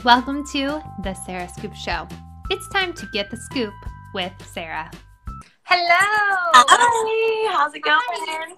Welcome to the Sarah Scoop Show. It's time to get the scoop with Sarah. Hello. Hi, how's it going? Hi.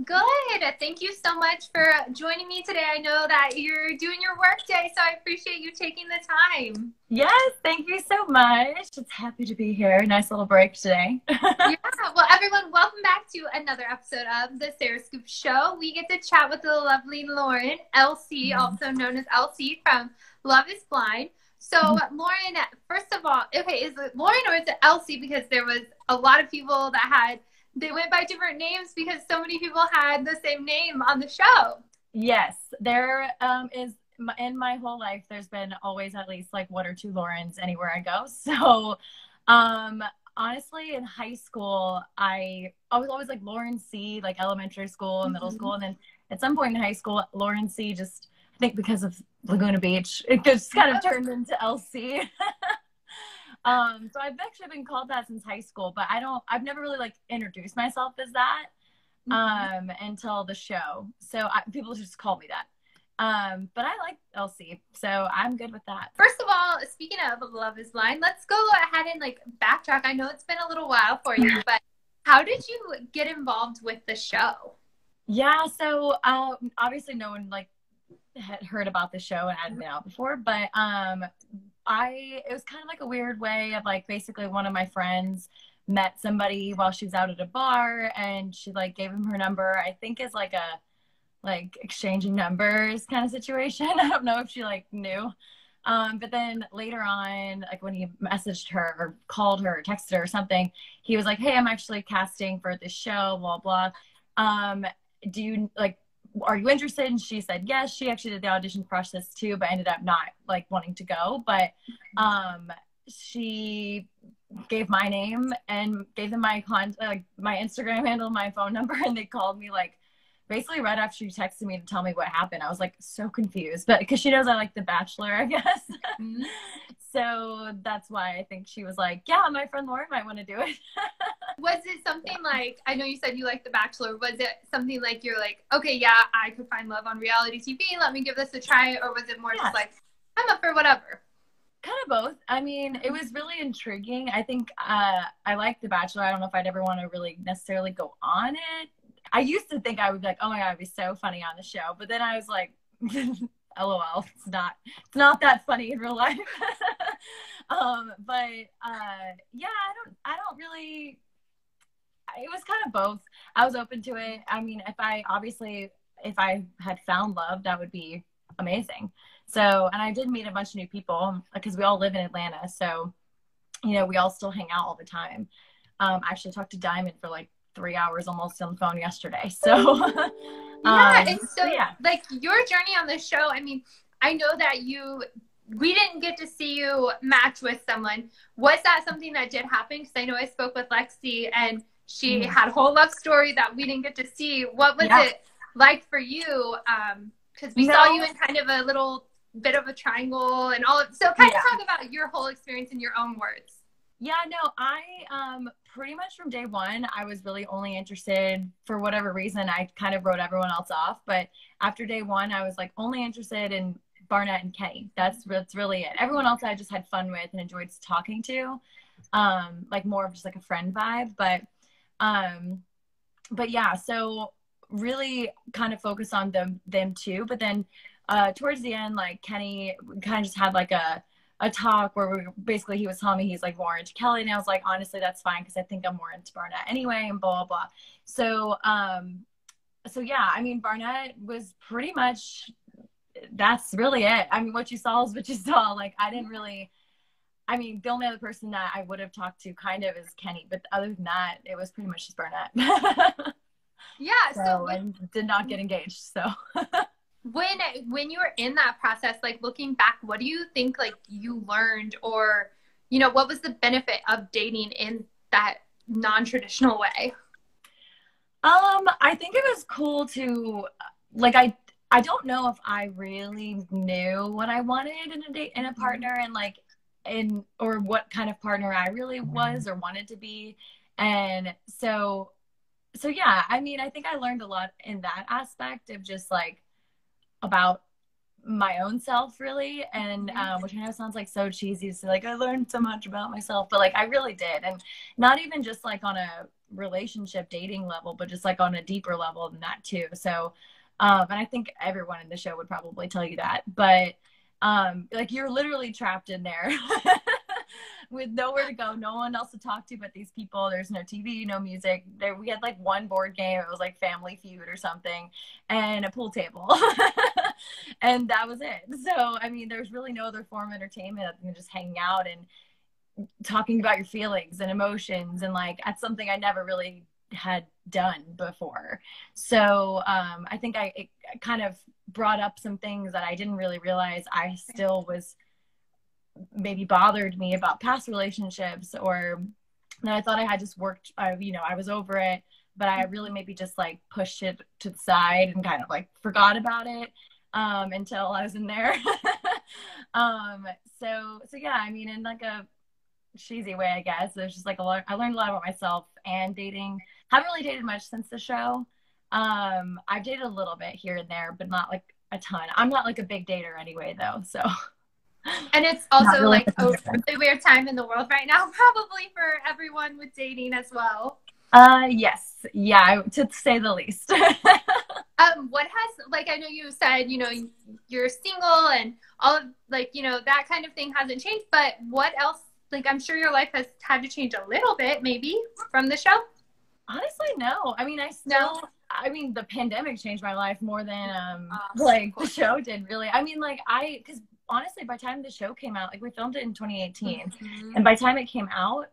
Good. Thank you so much for joining me today. I know that you're doing your work day, so I appreciate you taking the time. Yes, thank you so much. It's happy to be here. Nice little break today. Yeah. Well, everyone, welcome back to another episode of the Sarah Scoop Show. We get to chat with the lovely Lauren, LC, also known as LC from Love is Blind. So, Lauren, first of all, okay, is it Lauren or is it LC? Because there was a lot of people that they went by different names because so many people had the same name on the show. Yes, there is, in my whole life, there's been always at least like one or two Laurens anywhere I go. So, honestly, in high school, I was always like Lauren C, like elementary school and middle school. And then at some point in high school, Lauren C just, I think because of Laguna Beach, it just kind of turned into LC. So I've actually been called that since high school, but I've never really like introduced myself as that until the show. So people just call me that. But I like LC, so I'm good with that. First of all, speaking of Love is Blind, let's go ahead and like backtrack. I know it's been a little while for you, but how did you get involved with the show? Yeah, so obviously no one like had heard about the show and hadn't been out before, but it was kind of like a weird way of like basically one of my friends met somebody while she was out at a bar and she like gave him her number. I think is like a exchanging numbers kind of situation. I don't know if she like knew. But then later on, like when he messaged her or called her or texted her or something, he was like, hey, I'm actually casting for this show, blah, blah. Do you are you interested? And she said yes. She actually did the audition process too, but ended up not like wanting to go. But she gave my name and gave them my my Instagram handle, my phone number, and they called me like basically right after she texted me to tell me what happened. I was like so confused, but because she knows I like The Bachelor, I guess. So that's why I think she was like, yeah, my friend Lauren might want to do it. Was it something like, I know you said you like The Bachelor, was it something like you're like, okay, yeah, I could find love on reality TV, let me give this a try, or was it more just like, I'm up for whatever? Kind of both. I mean, it was really intriguing. I think I like The Bachelor. I don't know if I'd ever want to really necessarily go on it. I used to think I would be like, oh my God, it'd be so funny on the show. But then I was like, LOL, it's not that funny in real life. Yeah, I don't really, it was kind of both. I was open to it. I mean, if I had found love, that would be amazing. So, and I did meet a bunch of new people because we all live in Atlanta. So, you know, we all still hang out all the time. I actually talked to Diamond for like 3 hours almost on the phone yesterday. So, yeah. Like your journey on the show, I mean, I know that we didn't get to see you match with someone. Was that something that did happen? Because I know I spoke with Lexi and she had a whole love story that we didn't get to see. What was it like for you? Because we saw you in kind of a little bit of a triangle and all. So kind of talk about your whole experience in your own words. Yeah, no, I pretty much from day one, I was really only interested for whatever reason. I kind of wrote everyone else off. But after day one, I was like only interested in Barnett and Kenny. That's really it. Everyone else I just had fun with and enjoyed talking to, like more of just like a friend vibe. But yeah, so really kind of focus on them too. But then towards the end, like Kenny kind of just had like a talk where basically he was telling me he's like more into Kelly, and I was like, honestly, that's fine because I think I'm more into Barnett anyway, and blah blah. So yeah, I mean, Barnett was pretty much, that's really it. I mean, what you saw is what you saw. Like, I didn't really, I mean, the only other person that I would have talked to kind of is Kenny, but other than that, it was pretty much just Barnett. Yeah. So I did not get engaged. So. When you were in that process, like looking back, what do you think like you learned, or, you know, what was the benefit of dating in that non-traditional way? I think it was cool to like, I don't know if I really knew what I wanted in a partner, and like or what kind of partner I really was or wanted to be. And so yeah, I mean, I think I learned a lot in that aspect of just like about my own self really. And which I know sounds like so cheesy to say like I learned so much about myself, but like I really did. And not even just like on a relationship dating level, but just like on a deeper level than that too. So and I think everyone in the show would probably tell you that, but like you're literally trapped in there with nowhere to go, no one else to talk to but these people. There's no TV, no music. We had like one board game. It was like Family Feud or something, and a pool table. And that was it. So, I mean, there's really no other form of entertainment other than just hanging out and talking about your feelings and emotions. And like, that's something I never really had done before. So I think it kind of brought up some things that I didn't really realize I still was maybe bothered me about past relationships, or that I thought I had just worked, I was over it, but I really maybe just like pushed it to the side and kind of like forgot about it until I was in there. So yeah, I mean, in like a cheesy way, I guess, there's just like I learned a lot about myself and dating. Haven't really dated much since the show. I've dated a little bit here and there, but not like a ton. I'm not like a big dater anyway though, so. And it's also really like a really weird time in the world right now, probably for everyone with dating as well. Yes. Yeah, to say the least. What has, like, I know you said, you're single and all of, like, that kind of thing hasn't changed, but what else, like, I'm sure your life has had to change a little bit, maybe, from the show? Honestly, no. I mean, the pandemic changed my life more than, like, the show did, really. I mean, like, because honestly, by the time the show came out, like we filmed it in 2018, and by the time it came out,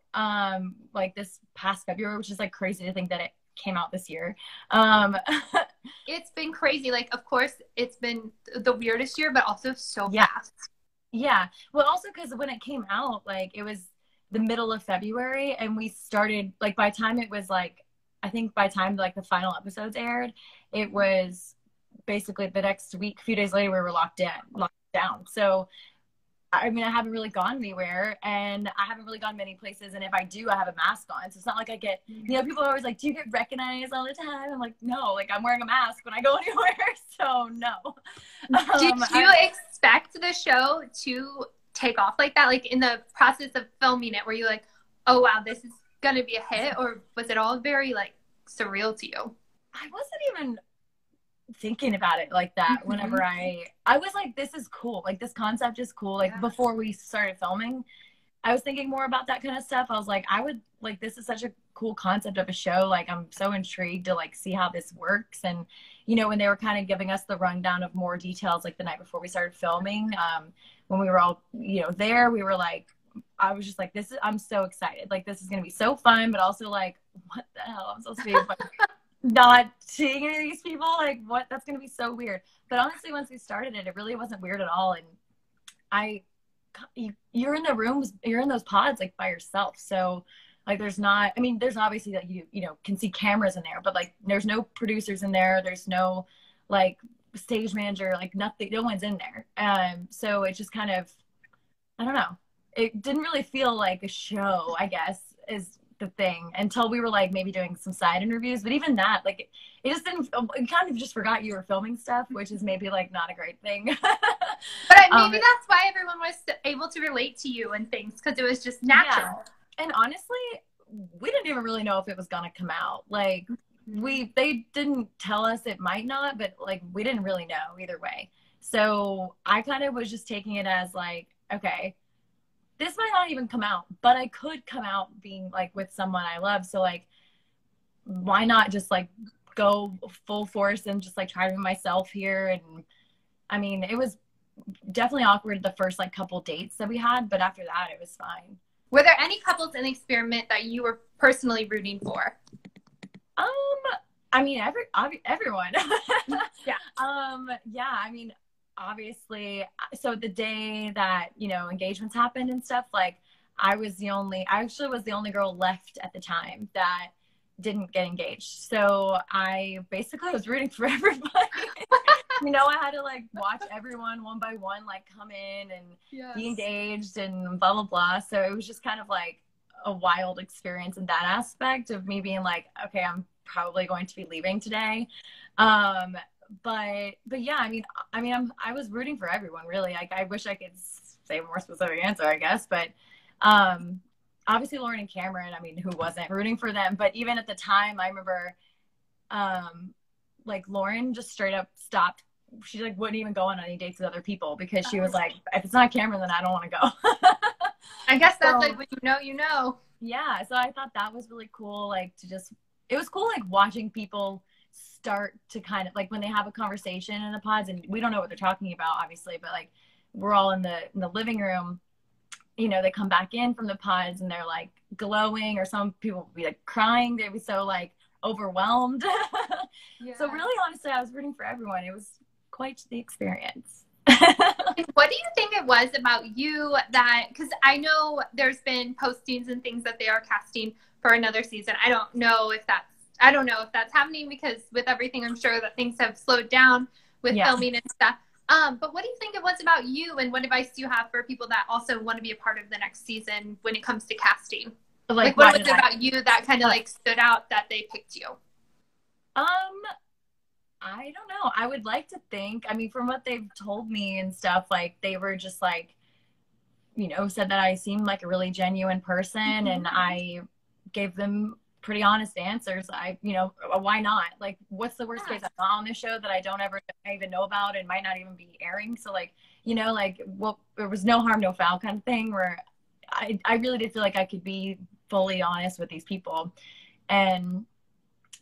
like this past February, which is like crazy to think that it came out this year. It's been crazy. Like, of course, it's been the weirdest year, but also so fast. Yeah. Well, also because when it came out, like it was the middle of February, and we started like by the time it was like, I think by the time like the final episodes aired, it was basically the next week, a few days later, we were locked down. So, I mean, I haven't really gone anywhere, and I haven't really gone many places. And if I do, I have a mask on. So it's not like I get, people are always like, do you get recognized all the time? I'm like, no, like I'm wearing a mask when I go anywhere. So no. Did you expect the show to take off like that? Like in the process of filming it, were you like, oh, wow, this is going to be a hit? Or was it all very like surreal to you? I wasn't even thinking about it like that. Whenever I was like, this is cool, like this concept is cool. Like before we started filming, I was thinking more about that kind of stuff. I was like, I would like, this is such a cool concept of a show. Like I'm so intrigued to like see how this works. And when they were kind of giving us the rundown of more details, like the night before we started filming, when we were all there, we were like, I was just like, I'm so excited, like this is gonna be so fun, but also like, what the hell, I'm supposed to be like, not seeing any of these people, like what, that's gonna be so weird. But honestly, once we started it, it really wasn't weird at all. And you're in the rooms, you're in those pods like by yourself, so like there's obviously like you can see cameras in there, but like there's no producers in there, there's no like stage manager, like nothing, no one's in there. So it just kind of, I don't know, it didn't really feel like a show, I guess, is the thing, until we were like maybe doing some side interviews. But even that, like it just didn't, it kind of just forgot you were filming stuff, which is maybe like not a great thing. But maybe that's why everyone was able to relate to you and things, because it was just natural. Yeah. And honestly, we didn't even really know if it was gonna come out. Like they didn't tell us it might not, but like we didn't really know either way. So I kind of was just taking it as like, okay, this might not even come out, but I could come out being like with someone I love. So like, why not just like go full force and just like try to be myself here? And I mean, it was definitely awkward the first like couple dates that we had, but after that it was fine. Were there any couples in the experiment that you were personally rooting for? I mean, everyone. Yeah. Yeah, I mean, obviously, so the day that engagements happened and stuff, like I actually was the only girl left at the time that didn't get engaged. So I basically was rooting for everybody. I had to like watch everyone one by one like come in and be engaged and blah blah blah. So it was just kind of like a wild experience in that aspect of me being like, okay, I'm probably going to be leaving today. but yeah, I was rooting for everyone, really. Like, I wish I could say a more specific answer, I guess, but obviously Lauren and Cameron, I mean, who wasn't rooting for them? But even at the time, I remember like Lauren just straight up stopped. She like wouldn't even go on any dates with other people because she was like, if it's not Cameron, then I don't want to go. I guess that's like when you know. Yeah, so I thought that was really cool. Like, it was cool, like watching people start to kind of like when they have a conversation in the pods, and we don't know what they're talking about, obviously, but like we're all in the living room. You know, they come back in from the pods and they're like glowing, or some people would be like crying. They'd be so like overwhelmed. Yeah. So really, honestly, I was rooting for everyone. It was quite the experience. What do you think it was about you that, because I know there's been postings and things that they are casting for another season. I don't know if that's happening, because with everything, I'm sure that things have slowed down with filming and stuff. But what do you think it was about you, and what advice do you have for people that also want to be a part of the next season when it comes to casting? Like what was it about you that kind of like stood out that they picked you? I don't know. I would like to think, I mean, from what they've told me and stuff, like they were just like, you know, said that I seemed like a really genuine person, and I gave them pretty honest answers. You know, why not? Like, what's the worst case? I'm not on this show that I don't even know about and might not even be airing. So like, you know, like, well, there was no harm, no foul kind of thing, where I really did feel like I could be fully honest with these people, and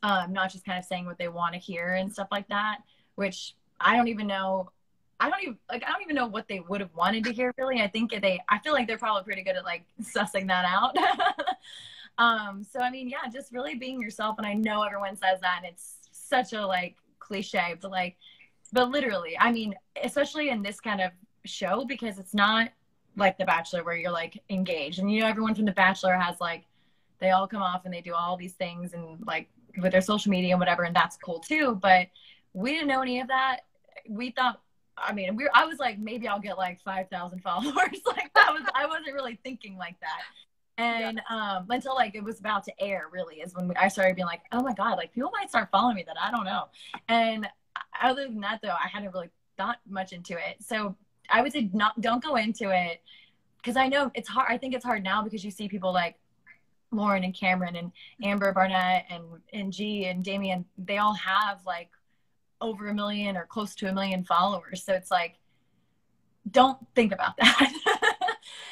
not just kind of saying what they want to hear and stuff like that, which I don't even know what they would have wanted to hear, really. I feel like they're probably pretty good at like sussing that out. So I mean, yeah, just really being yourself. And I know everyone says that, and it's such a like cliche, but literally, I mean, especially in this kind of show, because it's not like The Bachelor where you're like engaged, and you know, everyone from The Bachelor has like, they all come off and they do all these things and like with their social media and whatever, and that's cool too. But we didn't know any of that. We thought, I mean, I was like, maybe I'll get like 5,000 followers. Like I wasn't really thinking like that. And until like it was about to air, really, is when I started being like, oh my God, like people might start following me that I don't know. And other than that, though, I hadn't really thought much into it. So I would say don't go into it, because I know it's hard. I think it's hard now because you see people like Lauren and Cameron and Amber Barnett and G and Damien, they all have like over 1 million or close to 1 million followers. So it's like, don't think about that.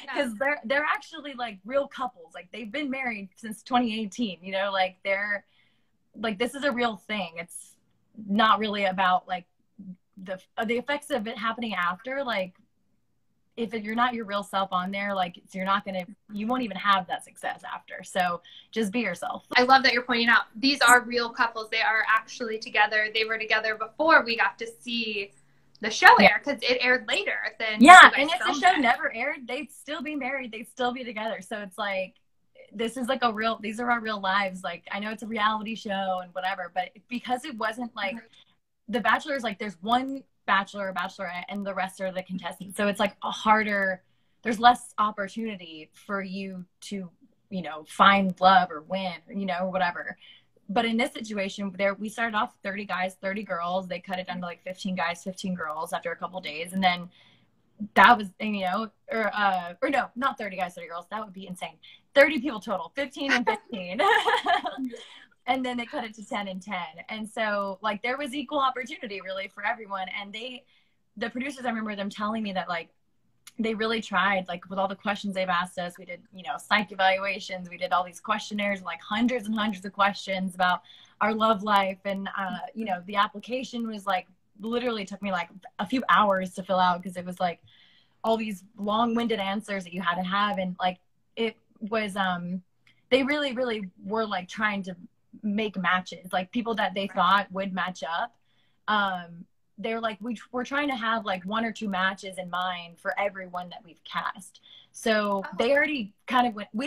Because they're actually like real couples. Like they've been married since 2018, you know, like they're like, this is a real thing. It's not really about like the effects of it happening after. Like, if you're not your real self on there, like you won't even have that success after. So just be yourself. I love that you're pointing out these are real couples. They are actually together. They were together before we got to see the show air, because it aired later than and if the show never aired, they'd still be married. They'd still be together. So it's like, this is like these are our real lives. Like, I know it's a reality show and whatever, but because it wasn't like The Bachelor is like, there's one bachelor or bachelorette and the rest are the contestants, so it's like there's less opportunity for you to, you know, find love or win, you know, or whatever. But in this situation, we started off 30 guys, 30 girls. They cut it down to like 15 guys, 15 girls after a couple of days, and then that was, you know, or no, not 30 guys, 30 girls, that would be insane. 30 people total, 15 and 15. And then they cut it to 10 and 10. And so like there was equal opportunity really for everyone. And the producers, I remember them telling me that like they really tried, like with all the questions they've asked us. We did, you know, psych evaluations. We did all these questionnaires, like hundreds and hundreds of questions about our love life. And, you know, the application was like, literally took me like a few hours to fill out, because it was like all these long-winded answers that you had to have. And like, it was, they really, really were like trying to make matches, like people that they thought would match up. They're like, we're trying to have like 1 or 2 matches in mind for everyone that we've cast. So they already kind of went, we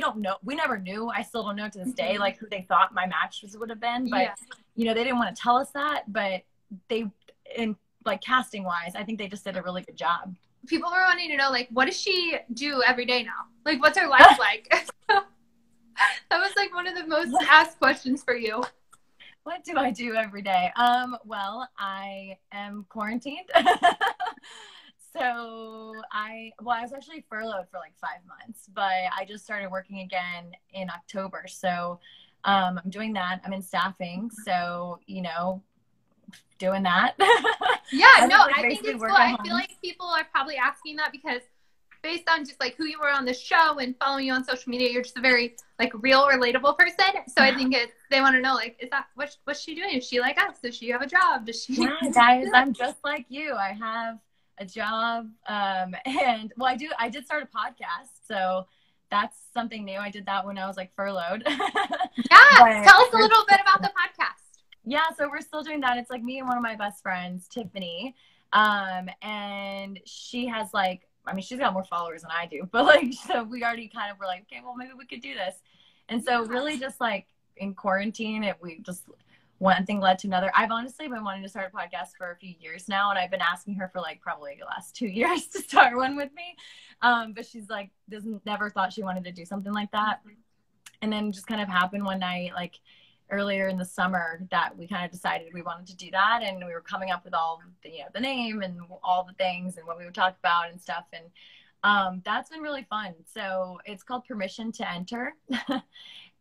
never knew. I still don't know to this day, like who they thought my matches would have been, but you know, they didn't want to tell us that, but they, in like casting wise, I think they just did a really good job. People were wanting to know, like, what does she do every day now? Like, what's her life like? That was like one of the most asked questions for you. What do I do every day? Well, I am quarantined. So I was actually furloughed for like 5 months, but I just started working again in October. So I'm doing that. I'm in staffing. So, doing that. Yeah, I think it's cool. I feel like people are probably asking that because based on just like who you were on the show and following you on social media, you're just a very like real, relatable person. So I think they want to know, like, is that what's she doing? Is she like us? Does she have a job? Does she? Yeah, guys, I'm just like you. I have a job, and well, I did start a podcast, so that's something new. I did that when I was like furloughed. Yeah, tell us a little bit about the podcast. Yeah, so we're still doing that. It's like me and one of my best friends, Tiffany, and she has like, I mean, she's got more followers than I do, but like, so we already kind of were like, okay, well, maybe we could do this. And so really just like in quarantine, we just, one thing led to another. I've honestly been wanting to start a podcast for a few years now, and I've been asking her for like probably the last 2 years to start one with me. But she's like, never thought she wanted to do something like that. And then just kind of happened one night, like earlier in the summer, that we kind of decided we wanted to do that. And we were coming up with all the name and all the things and what we would talk about and stuff. And that's been really fun. So it's called Permission to Enter.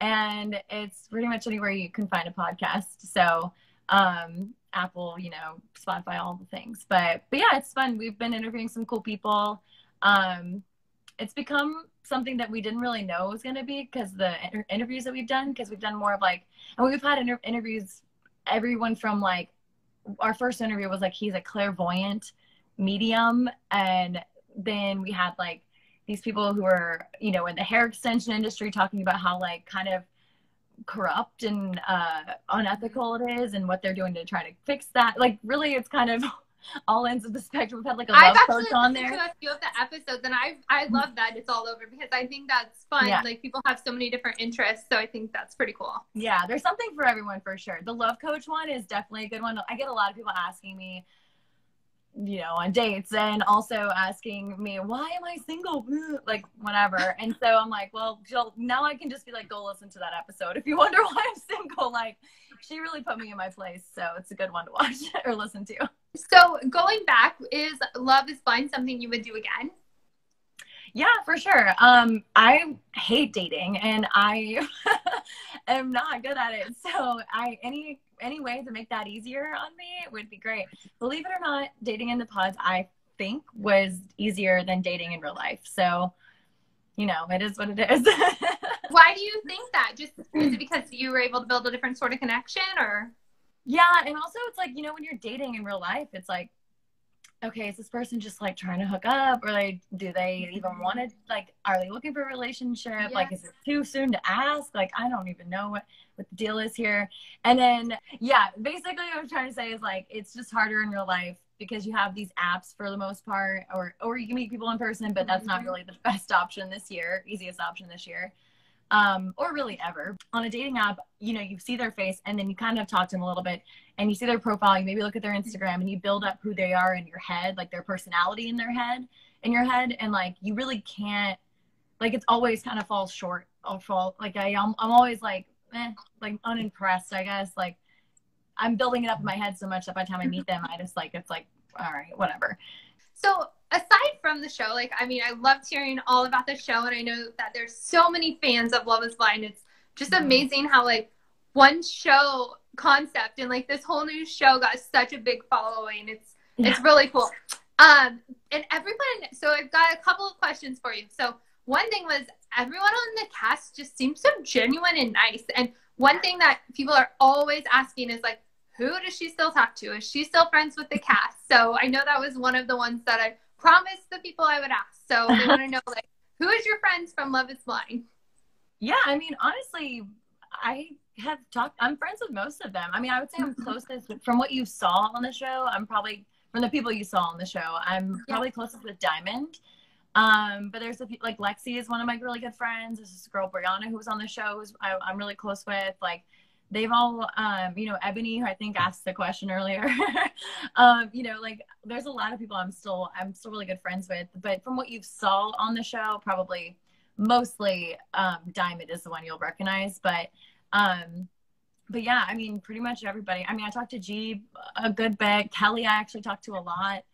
And it's pretty much anywhere you can find a podcast. So Apple, Spotify, all the things. But yeah, it's fun. We've been interviewing some cool people. It's become something that we didn't really know was going to be because the interviews that we've done, because we've done more of like, and we've had interviews, everyone from like, our first interview was like, he's a clairvoyant medium. And then we had like these people who are, in the hair extension industry talking about how like kind of corrupt and unethical it is and what they're doing to try to fix that. Like really, it's kind of all ends of the spectrum. We've had like a love coach on there. I've actually listened to a few of the episodes, and I love that it's all over because I think that's fun. Yeah. Like people have so many different interests, so I think that's pretty cool. Yeah, there's something for everyone for sure. The love coach one is definitely a good one. I get a lot of people asking me, on dates, and also asking me, why am I single? Like whatever. And so I'm like, well, Jill, now I can just be like, go listen to that episode if you wonder why I'm single. Like she really put me in my place, so it's a good one to watch or listen to. So going back, is Love is Blind something you would do again? Yeah, for sure. I hate dating, and I am not good at it. So any way to make that easier on me would be great. Believe it or not, dating in the pods, I think, was easier than dating in real life. So, it is what it is. Why do you think that? Just is it because you were able to build a different sort of connection, or? Yeah, and also it's like, when you're dating in real life, it's like, okay, is this person just like trying to hook up, or like, do they even want to, like, are they looking for a relationship? Yeah. Like, is it too soon to ask? Like, I don't even know what the deal is here. And then, yeah, basically what I'm trying to say is like, it's just harder in real life because you have these apps for the most part, or you can meet people in person, but that's not really the best option this year, easiest option this year. Or really ever. On a dating app, you see their face and then you kind of talk to them a little bit and you see their profile, you maybe look at their Instagram and you build up who they are in your head, like their personality in your head. And like, you really can't, like, it's always kind of falls short. Like I'm always like, like unimpressed, I guess. Like I'm building it up in my head so much that by the time I meet them, I just like, it's like, all right, whatever. So aside from the show, like, I mean, I loved hearing all about the show, and I know that there's so many fans of Love is Blind. It's just amazing how like one show concept and like this whole new show got such a big following. It's really cool. And everyone, so I've got a couple of questions for you. So one thing was everyone on the cast just seems so genuine and nice. And one thing that people are always asking is like, who does she still talk to? Is she still friends with the cast? So I know that was one of the ones that I promised the people I would ask. So they want to know, like, who is your friends from Love is Blind? Yeah, I mean, honestly, I'm friends with most of them. I mean, I would say I'm closest from what you saw on the show. I'm probably, from the people you saw on the show, I'm probably closest with Diamond. But there's like Lexi is one of my really good friends. There's this girl, Brianna, who was on the show, I'm really close with. Like, they've all, Ebony, who I think asked the question earlier, like there's a lot of people I'm still really good friends with, but from what you saw on the show, probably mostly, Diamond is the one you'll recognize. But, but yeah, I mean, pretty much everybody. I mean, I talked to G a good bit. Kelly, I actually talked to a lot.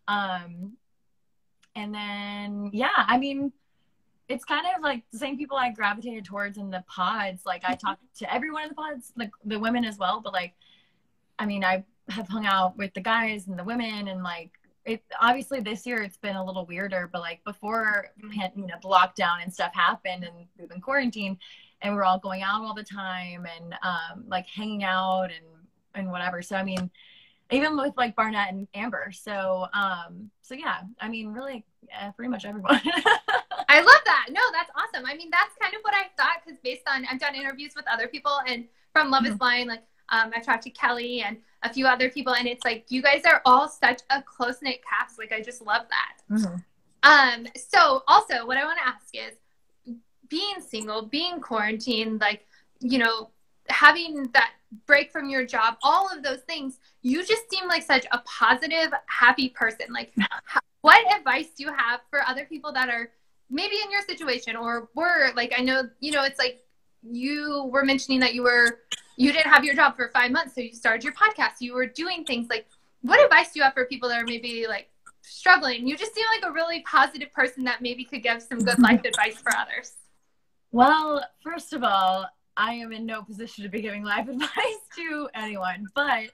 And then, yeah, I mean, it's kind of like the same people I gravitated towards in the pods. Like I talked to everyone in the pods, like the women as well. But like, I mean, I have hung out with the guys and the women, and like, it obviously this year it's been a little weirder, but like before, you know, the lockdown and stuff happened and we've been quarantined and we're all going out all the time and like hanging out and whatever. So, I mean, even with like Barnett and Amber. So, so yeah, I mean, really pretty much everyone. I love that. No, that's awesome. I mean, that's kind of what I thought, because based on, I've done interviews with other people, and from Love is Blind, like I've talked to Kelly and a few other people, and it's like, you guys are all such a close-knit cast. Like, I just love that. So also what I want to ask is, being single, being quarantined, like, you know, having that break from your job, all of those things, you just seem like such a positive, happy person. Like, what advice do you have for other people that are maybe in your situation, or were like, I know, you know, it's like you were mentioning that you didn't have your job for 5 months, so you started your podcast, you were doing things. Like, what advice do you have for people that are maybe like struggling? You just seem like a really positive person that maybe could give some good life advice for others. Well, first of all, I am in no position to be giving life advice to anyone, but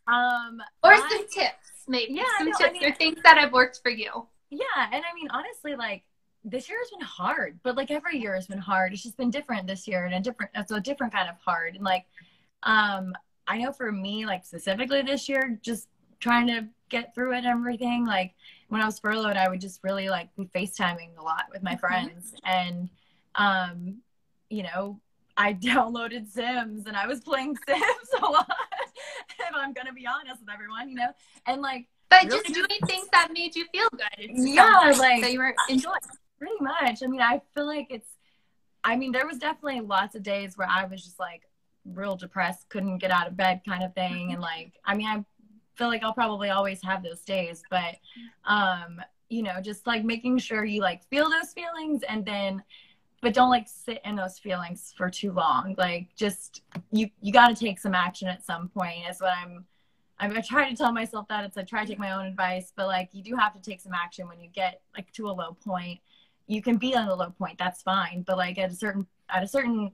or some tips, maybe. Yeah, some tips or things that have worked for you. Yeah, and I mean, honestly, like, this year has been hard, but like every year has been hard. It's just been different this year, and it's a different kind of hard. And like, I know for me, like specifically this year, just trying to get through it and everything. Like when I was furloughed, I would just really like be FaceTiming a lot with my friends, and you know, I downloaded Sims and I was playing Sims a lot. If I'm gonna be honest with everyone, you know, and like, but really just doing things that made you feel good. Yeah, like that you were enjoying. Pretty much. I mean, I feel like there was definitely lots of days where I was just like real depressed, couldn't get out of bed kind of thing. And like, I mean, I feel like I'll probably always have those days, but, you know, just like making sure you like feel those feelings, and then, but don't like sit in those feelings for too long. Like, just, you got to take some action at some point is what I try to tell myself that. It's like, try to take my own advice, but like, you do have to take some action when you get like to a low point. You can be on a low point, that's fine. But like at a certain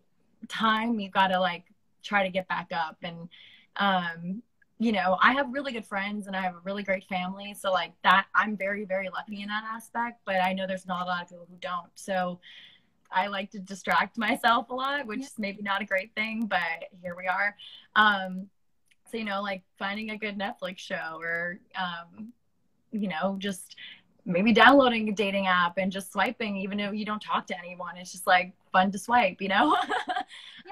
time, you got to like try to get back up. And, you know, I have really good friends and I have a really great family. So like that, I'm very, very lucky in that aspect, but I know there's not a lot of people who don't. So I like to distract myself a lot, which is maybe not a great thing, but here we are. So, you know, like finding a good Netflix show, or, you know, just maybe downloading a dating app and just swiping, even if you don't talk to anyone. It's just like fun to swipe, you know?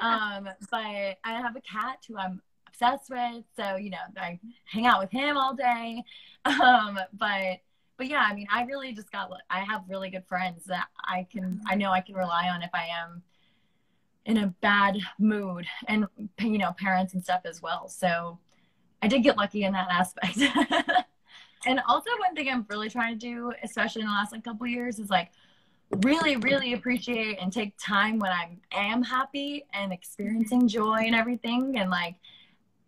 But I have a cat who I'm obsessed with. So, you know, I hang out with him all day. But yeah, I mean, I really just I have really good friends that I know I can rely on if I am in a bad mood, and, you know, parents and stuff as well. So I did get lucky in that aspect. And also one thing I'm really trying to do, especially in the last like couple of years, is like really, really appreciate and take time when I am happy and experiencing joy and everything, and like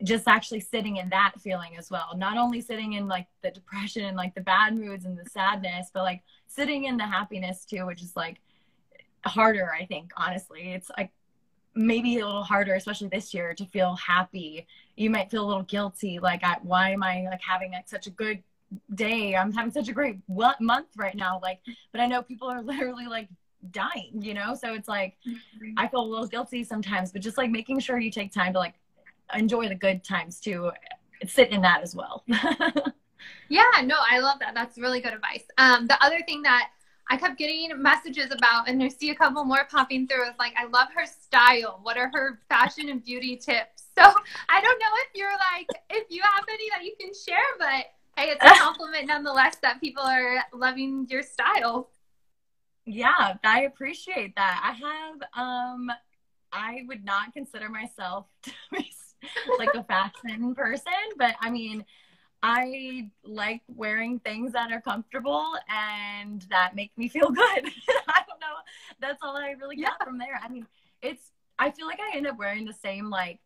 just actually sitting in that feeling as well. Not only sitting in like the depression and like the bad moods and the sadness, but like sitting in the happiness too, which is like harder, I think, honestly. It's like maybe a little harder, especially this year, to feel happy. You might feel a little guilty, like, why am I like having like such a good day? I'm having such a great month right now, like, but I know people are literally like dying, you know? So it's like, I feel a little guilty sometimes, but just like making sure you take time to like enjoy the good times too, sit in that as well. Yeah, no, I love that. That's really good advice. The other thing that I kept getting messages about, and I see a couple more popping through, is like, I love her style. What are her fashion and beauty tips? So I don't know if you have any that you can share, but hey, it's a compliment nonetheless that people are loving your style. Yeah, I appreciate that. I would not consider myself to be like a fashion person, but I mean, I like wearing things that are comfortable and that make me feel good. I don't know. That's all I really got from there. I mean, I feel like I end up wearing the same like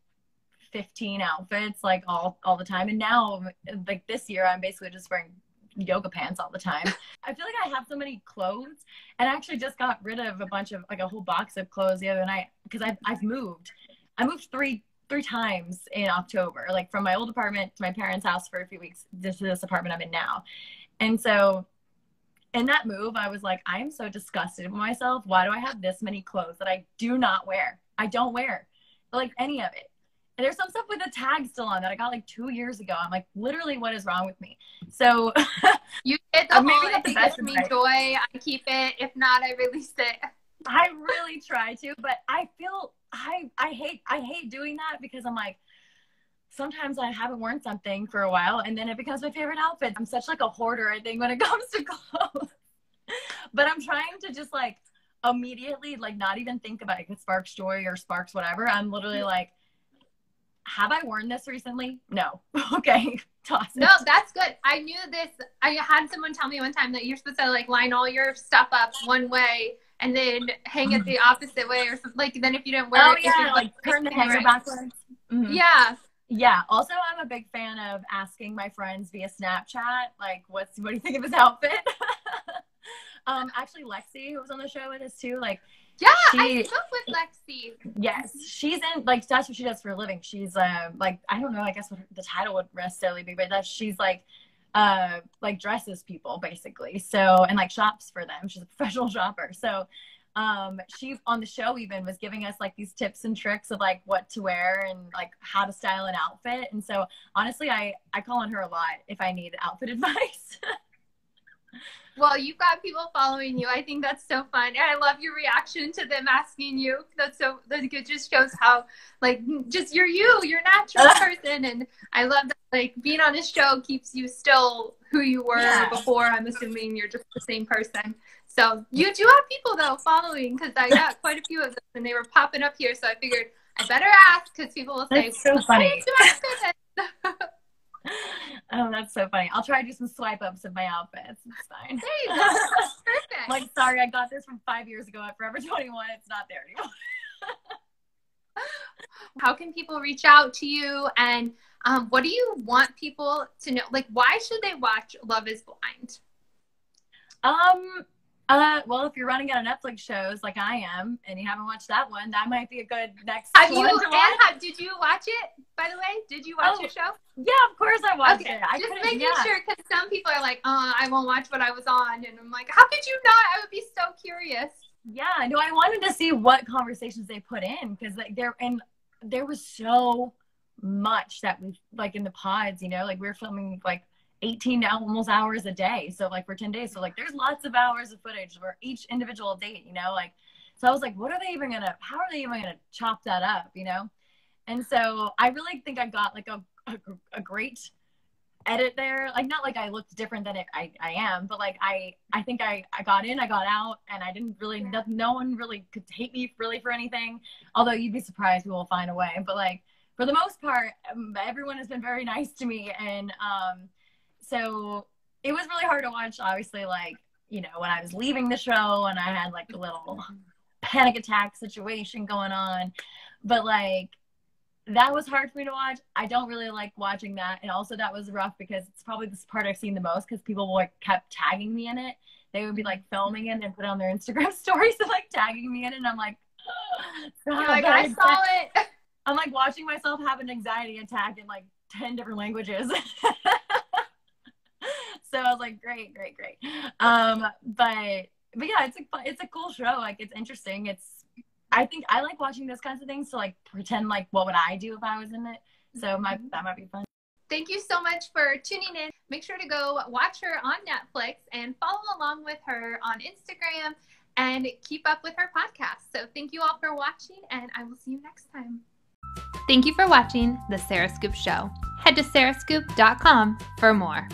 15 outfits like all the time. And now like this year I'm basically just wearing yoga pants all the time. I feel like I have so many clothes, and I actually just got rid of a bunch of like a whole box of clothes the other night because I've moved. I moved three times in October, like from my old apartment to my parents' house for a few weeks to this apartment I'm in now. And so in that move, I was like, I am so disgusted with myself. Why do I have this many clothes that I do not wear? I don't wear like any of it. And there's some stuff with a tag still on that I got like 2 years ago. I'm like, literally, what is wrong with me? So you did the whole, if it gives me joy, I keep it. If not, I release it. I really try to, but I feel I hate doing that because I'm like, sometimes I haven't worn something for a while and then it becomes my favorite outfit. I'm such like a hoarder, I think, when it comes to clothes. But I'm trying to just like immediately like not even think about it. It sparks joy or sparks whatever. I'm literally like, have I worn this recently? No. Okay. Toss it. No, that's good. I knew this. I had someone tell me one time that you're supposed to like line all your stuff up one way and then hang it the opposite way or something. Like then if you didn't wear it, yeah, like turn the hanger backwards. Mm-hmm. Yeah. Yeah. Also, I'm a big fan of asking my friends via Snapchat, like, what do you think of his outfit? Actually, Lexi, who was on the show with us too, like, yeah, I spoke with Lexi. Yes, she's in, like, that's what she does for a living. She's like, I don't know, I guess what the title would necessarily be, but she's like dresses people basically. So, and like shops for them. She's a professional shopper. So, she on the show even was giving us like these tips and tricks of like what to wear and like how to style an outfit. And so honestly, I call on her a lot if I need outfit advice. Well, you've got people following you. I think that's so fun. And I love your reaction to them asking you. That's it just shows how like just you're natural person. And I love that like being on this show keeps you still who you were before. I'm assuming you're just the same person. So you do have people though following because I got quite a few of them and they were popping up here. So I figured I better ask because people will say, that's so funny. Oh, that's so funny. I'll try to do some swipe ups of my outfits. It's fine. There you go. Perfect. Like, sorry, I got this from 5 years ago at Forever 21. It's not there anymore. How can people reach out to you? And what do you want people to know? Like, why should they watch Love is Blind? Well, if you're running out of Netflix shows like I am, and you haven't watched that one, that might be a good next one to watch. Did you watch it, by the way? Did you watch your show? Yeah, of course I watched it. Just making sure, because some people are like, I won't watch what I was on. And I'm like, how could you not? I would be so curious. Yeah, no, I wanted to see what conversations they put in, because like there was so much that we, like in the pods, you know, like we were filming like 18 almost hours a day, so like for 10 days, so like there's lots of hours of footage for each individual date, you know, like, so I was like, how are they even gonna chop that up, you know? And so I really think I got like a great edit there, like not like I looked different than I am, but like I think I got in, I got out, and I didn't really, no one really could hate me really for anything, although you'd be surprised people will find a way. But like for the most part, everyone has been very nice to me, and so it was really hard to watch, obviously, like, you know, when I was leaving the show and I had like a little panic attack situation going on, but like that was hard for me to watch. I don't really like watching that. And also that was rough because it's probably this part I've seen the most, because people like kept tagging me in it. They would be like filming it and put it on their Instagram stories and like tagging me in it. And I'm like, I saw it. I'm like watching myself have an anxiety attack in like 10 different languages. So I was like, great. But yeah, it's a cool show. Like, it's interesting. I think I like watching those kinds of things to like pretend like what would I do if I was in it. So that might be fun. Thank you so much for tuning in. Make sure to go watch her on Netflix and follow along with her on Instagram and keep up with her podcast. So thank you all for watching, and I will see you next time. Thank you for watching The Sarah Scoop Show. Head to sarahscoop.com for more.